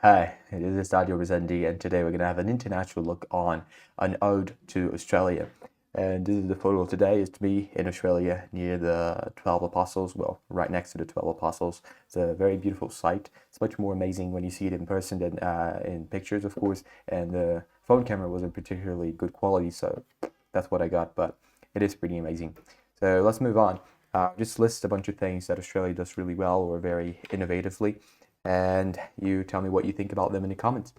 Hi, it is Stadio Rezendi, and today we're going to have an international look on an ode to Australia. And this is the photo of today. It's me in Australia near the 12 Apostles, well, right next to the 12 Apostles. It's a very beautiful sight. It's much more amazing when you see it in person than in pictures, of course. And the phone camera wasn't particularly good quality, so that's what I got, but it is pretty amazing. So let's move on. Just list a bunch of things that Australia does really well or very innovatively, and you tell me what you think about them in the comments.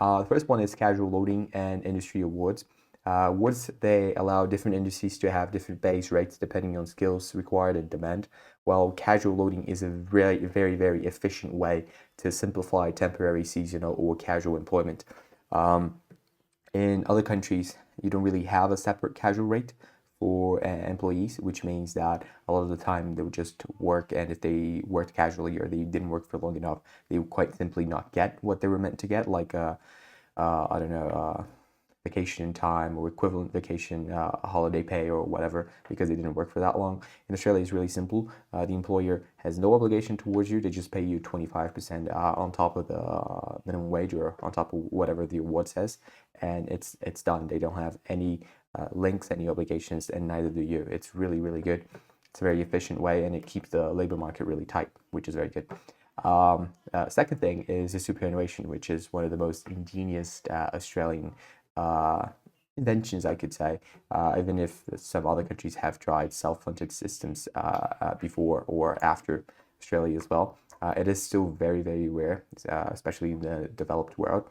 The first one is casual loading and industry awards. Awards, they allow different industries to have different base rates depending on skills required and demand, while casual loading is a very, very, very efficient way to simplify temporary, seasonal, or casual employment. Um, in other countries, you don't really have a separate casual rate for employees, which means that a lot of the time they would just work, and if they worked casually or they didn't work for long enough, they would quite simply not get what they were meant to get, like I don't know, vacation time or equivalent vacation holiday pay or whatever, because they didn't work for that long. In Australia, it's really simple. The employer has no obligation towards you. They just pay you 25% on top of the minimum wage or on top of whatever the award says, and it's done. They don't have any links, any obligations, and neither do you. It's really, really good. It's a very efficient way, and it keeps the labor market really tight, which is very good. Second thing is the superannuation, which is one of the most ingenious Australian uh, inventions, I could say, even if some other countries have tried self-funded systems before or after Australia as well. It is still very, very rare, especially in the developed world.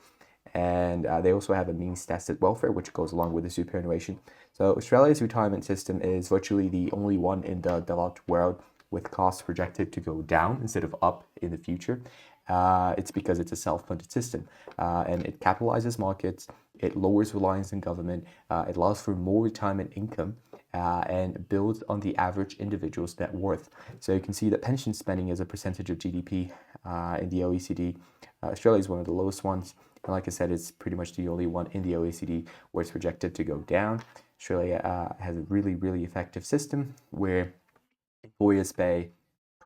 And they also have a means-tested welfare, which goes along with the superannuation. So Australia's retirement system is virtually the only one in the developed world with costs projected to go down instead of up in the future. It's because it's a self-funded system, and it capitalizes markets, it lowers reliance on government, it allows for more retirement income, and builds on the average individual's net worth. So you can see that pension spending as a percentage of GDP in the OECD, Australia is one of the lowest ones. And like I said, it's pretty much the only one in the OECD where it's projected to go down. Australia has a really, really effective system where employers pay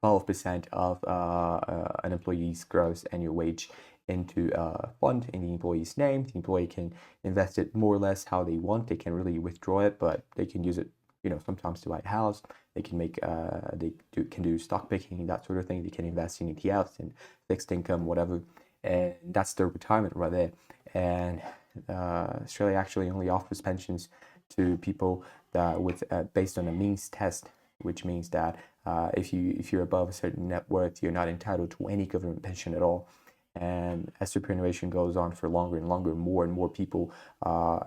12% of an employee's gross annual wage into a fund in the employee's name. The employee can invest it more or less how they want. They can really withdraw it, but they can use it, sometimes to buy a house. They can can do stock picking, that sort of thing. They can invest in ETFs and fixed income, whatever, and that's their retirement right there. And Australia actually only offers pensions to people that with based on a means test, which means that if you're above a certain net worth, you're not entitled to any government pension at all. And as superannuation goes on for longer and longer, more and more people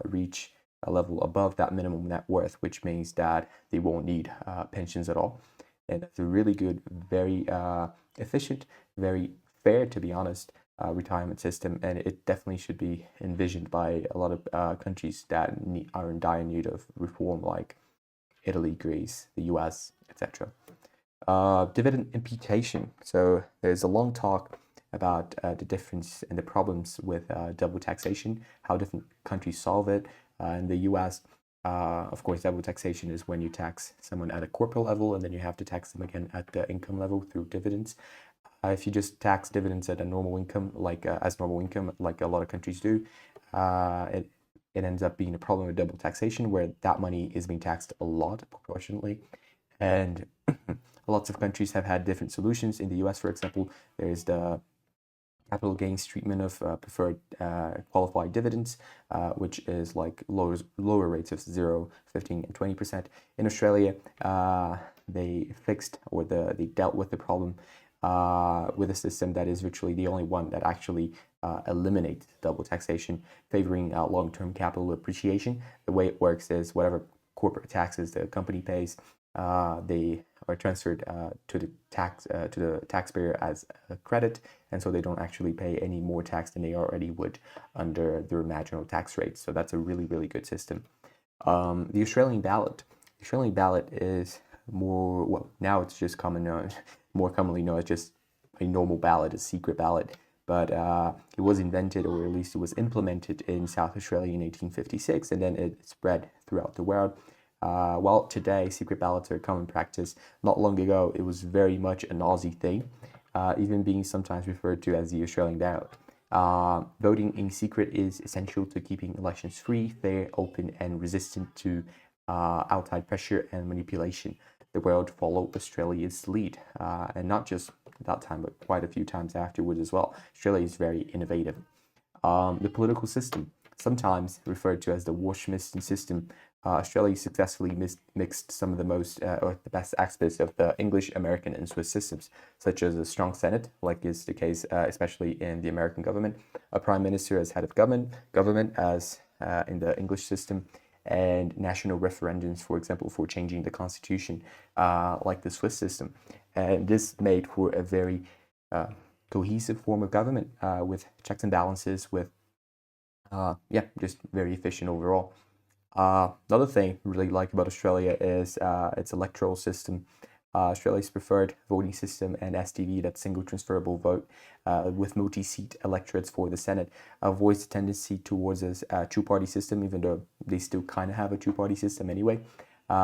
reach a level above that minimum net worth, which means that they won't need pensions at all. And that's a really good, very efficient, very fair, to be honest, retirement system, and it definitely should be envisioned by a lot of countries that are in dire need of reform, like Italy, Greece, the US, etc. Dividend imputation. So there's a long talk about the difference and the problems with double taxation, how different countries solve it. In the US, of course, double taxation is when you tax someone at a corporate level and then you have to tax them again at the income level through dividends. If you just tax dividends at a normal income, like as normal income, like a lot of countries do, it ends up being a problem with double taxation where that money is being taxed a lot proportionately. And lots of countries have had different solutions. In the US, for example, there's the capital gains treatment of preferred qualified dividends, which is like lower rates of 0, 15, and 20%. In Australia, they fixed or they dealt with the problem with a system that is virtually the only one that actually eliminates double taxation, favoring long-term capital appreciation. The way it works is whatever corporate taxes the company pays, they are transferred to the taxpayer as a credit, and so they don't actually pay any more tax than they already would under their marginal tax rate. So that's a really, really good system. The Australian ballot. The Australian ballot is more, well, now it's just more commonly known as just a normal ballot, a secret ballot. But it was invented, or at least it was implemented in South Australia in 1856, and then it spread throughout the world. Well, today, secret ballots are a common practice. Not long ago, it was very much an Aussie thing, even being sometimes referred to as the Australian ballot. Voting in secret is essential to keeping elections free, fair, open, and resistant to outside pressure and manipulation. The world followed Australia's lead, and not just that time, but quite a few times afterwards as well. Australia is very innovative. The political system, sometimes referred to as the Washington system, Australia successfully mixed some of the most or the best aspects of the English, American, and Swiss systems, such as a strong Senate, like is the case especially in the American government, a prime minister as head of government as in the English system, and national referendums, for example, for changing the constitution, like the Swiss system. And this made for a very cohesive form of government with checks and balances, with yeah, just very efficient overall. Another thing I really like about Australia is its electoral system. Australia's preferred voting system and STV, that single transferable vote, with multi-seat electorates for the Senate, avoids the tendency towards a two-party system, even though they still kind of have a two-party system anyway,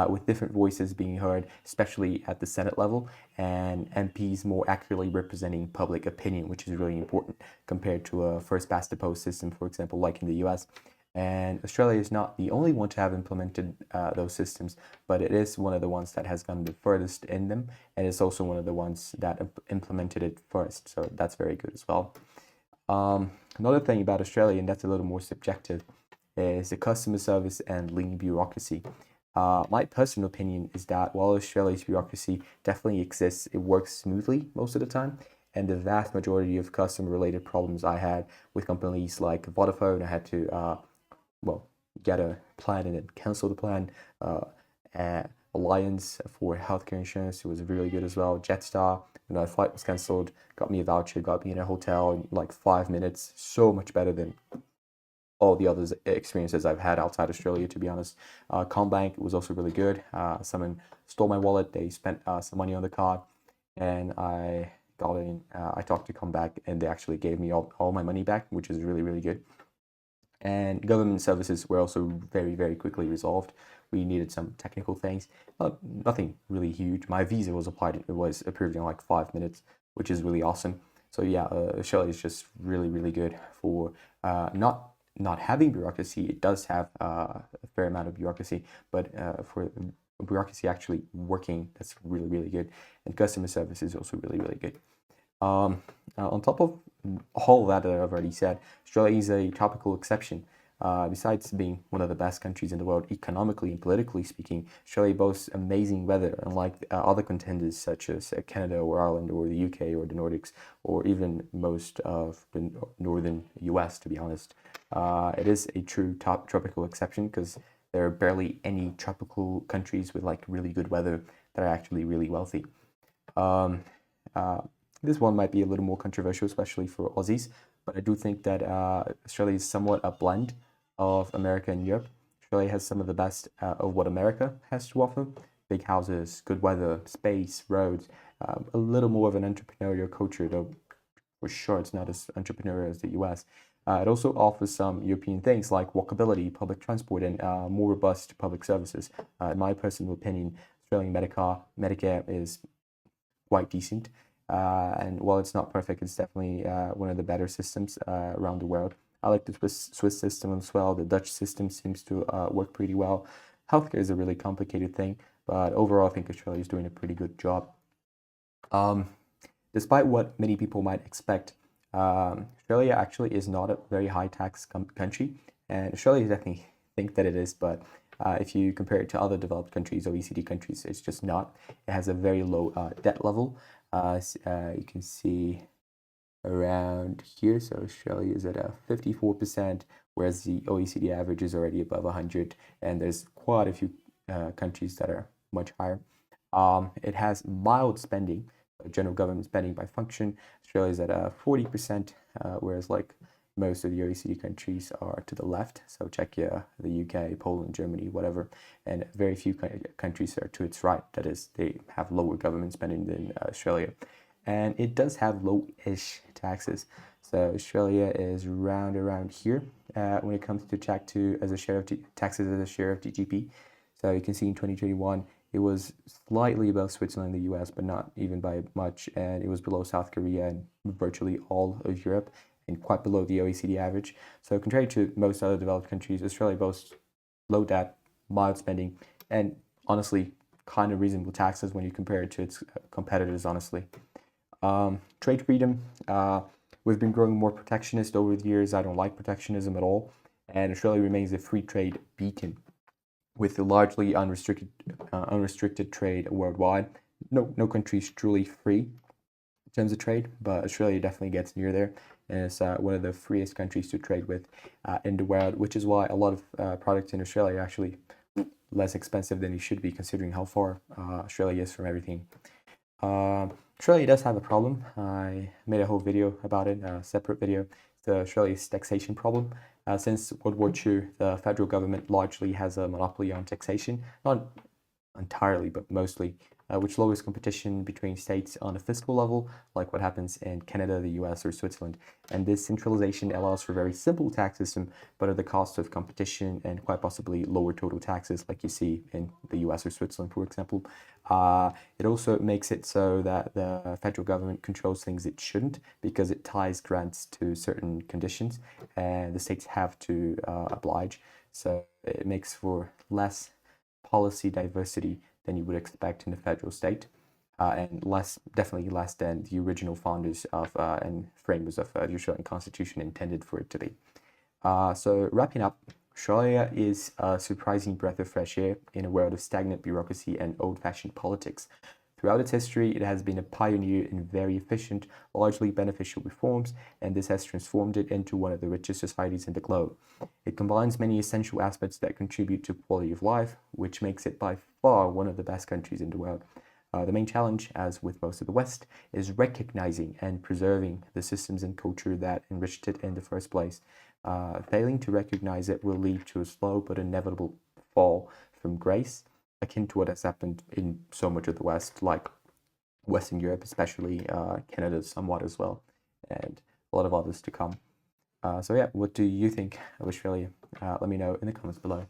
with different voices being heard, especially at the Senate level, and MPs more accurately representing public opinion, which is really important compared to a first-past-the-post system, for example, like in the US. And Australia is not the only one to have implemented those systems, but it is one of the ones that has gone the furthest in them, and it's also one of the ones that implemented it first. So that's very good as well. Another thing about Australia, and that's a little more subjective, is the customer service and lean bureaucracy. My personal opinion is that while Australia's bureaucracy definitely exists, it works smoothly most of the time. And the vast majority of customer-related problems I had with companies like Vodafone, I had to get a plan and then cancel the plan. Alliance for healthcare insurance, it was really good as well. Jetstar, when my flight was cancelled, got me a voucher, got me in a hotel in like 5 minutes. So much better than all the other experiences I've had outside Australia, to be honest. Combank was also really good. Someone stole my wallet. They spent some money on the card, and I got in. I talked to Combank, and they actually gave me all my money back, which is really, really good. And government services were also very, very quickly resolved. We needed some technical things, nothing really huge. My visa was applied, it was approved in like 5 minutes, which is really awesome. So yeah, Australia is just really, really good for not having bureaucracy. It does have a fair amount of bureaucracy, but for bureaucracy actually working, that's really, really good. And customer service is also really, really good. On top of all that I've already said, Australia is a tropical exception. Besides being one of the best countries in the world economically and politically speaking, Australia boasts amazing weather, unlike other contenders such as Canada or Ireland or the UK or the Nordics, or even most of the northern US, to be honest. It is a true tropical exception because there are barely any tropical countries with like really good weather that are actually really wealthy. This one might be a little more controversial, especially for Aussies, but I do think that Australia is somewhat a blend of America and Europe. Australia has some of the best of what America has to offer: big houses, good weather, space, roads, a little more of an entrepreneurial culture, though for sure it's not as entrepreneurial as the US. It also offers some European things like walkability, public transport, and more robust public services. In my personal opinion, Australian Medicare is quite decent. And while it's not perfect, it's definitely one of the better systems around the world. I like the Swiss system as well. The Dutch system seems to work pretty well. Healthcare is a really complicated thing, but overall, I think Australia is doing a pretty good job. Despite what many people might expect, Australia actually is not a very high tax country, and Australia definitely think that it is, but if you compare it to other developed countries, OECD countries, it's just not. It has a very low debt level. You can see around here, so Australia is at a 54%, whereas the OECD average is already above 100, and there's quite a few countries that are much higher. It has mild spending, general government spending by function. Australia is at a 40%, whereas like most of the OECD countries are to the left, so Czechia, the UK, Poland, Germany, whatever, and very few countries are to its right. That is, they have lower government spending than Australia, and it does have low-ish taxes. So Australia is around here when it comes to taxes as a share of GDP. So you can see in 2021 it was slightly above Switzerland and the US, but not even by much, and it was below South Korea and virtually all of Europe. and quite below the OECD average. So contrary to most other developed countries, Australia boasts low debt, mild spending, and honestly, kind of reasonable taxes when you compare it to its competitors, honestly. Trade freedom, we've been growing more protectionist over the years. I don't like protectionism at all. And Australia remains a free trade beacon with a largely unrestricted trade worldwide. No country is truly free in terms of trade, but Australia definitely gets near there, and it's one of the freest countries to trade with in the world, which is why a lot of products in Australia are actually less expensive than they should be, considering how far Australia is from everything. Australia does have a problem. I made a whole video about it, a separate video. It's Australia's taxation problem. Since World War II, the federal government largely has a monopoly on taxation, not entirely, but mostly, which lowers competition between states on a fiscal level, like what happens in Canada, the US, or Switzerland. And this centralization allows for a very simple tax system, but at the cost of competition and quite possibly lower total taxes, like you see in the US or Switzerland, for example. It also makes it so that the federal government controls things it shouldn't, because it ties grants to certain conditions, and the states have to oblige. So it makes for less policy diversity than you would expect in a federal state, and definitely less than the original founders of and framers of the Australian Constitution intended for it to be. So wrapping up, Australia is a surprising breath of fresh air in a world of stagnant bureaucracy and old-fashioned politics. Throughout its history, it has been a pioneer in very efficient, largely beneficial reforms, and this has transformed it into one of the richest societies in the globe. It combines many essential aspects that contribute to quality of life, which makes it by far one of the best countries in the world. The main challenge, as with most of the West, is recognizing and preserving the systems and culture that enriched it in the first place. Failing to recognize it will lead to a slow but inevitable fall from grace, akin to what has happened in so much of the West, like Western Europe, especially Canada somewhat as well, and a lot of others to come. So yeah, what do you think of Australia? Let me know in the comments below.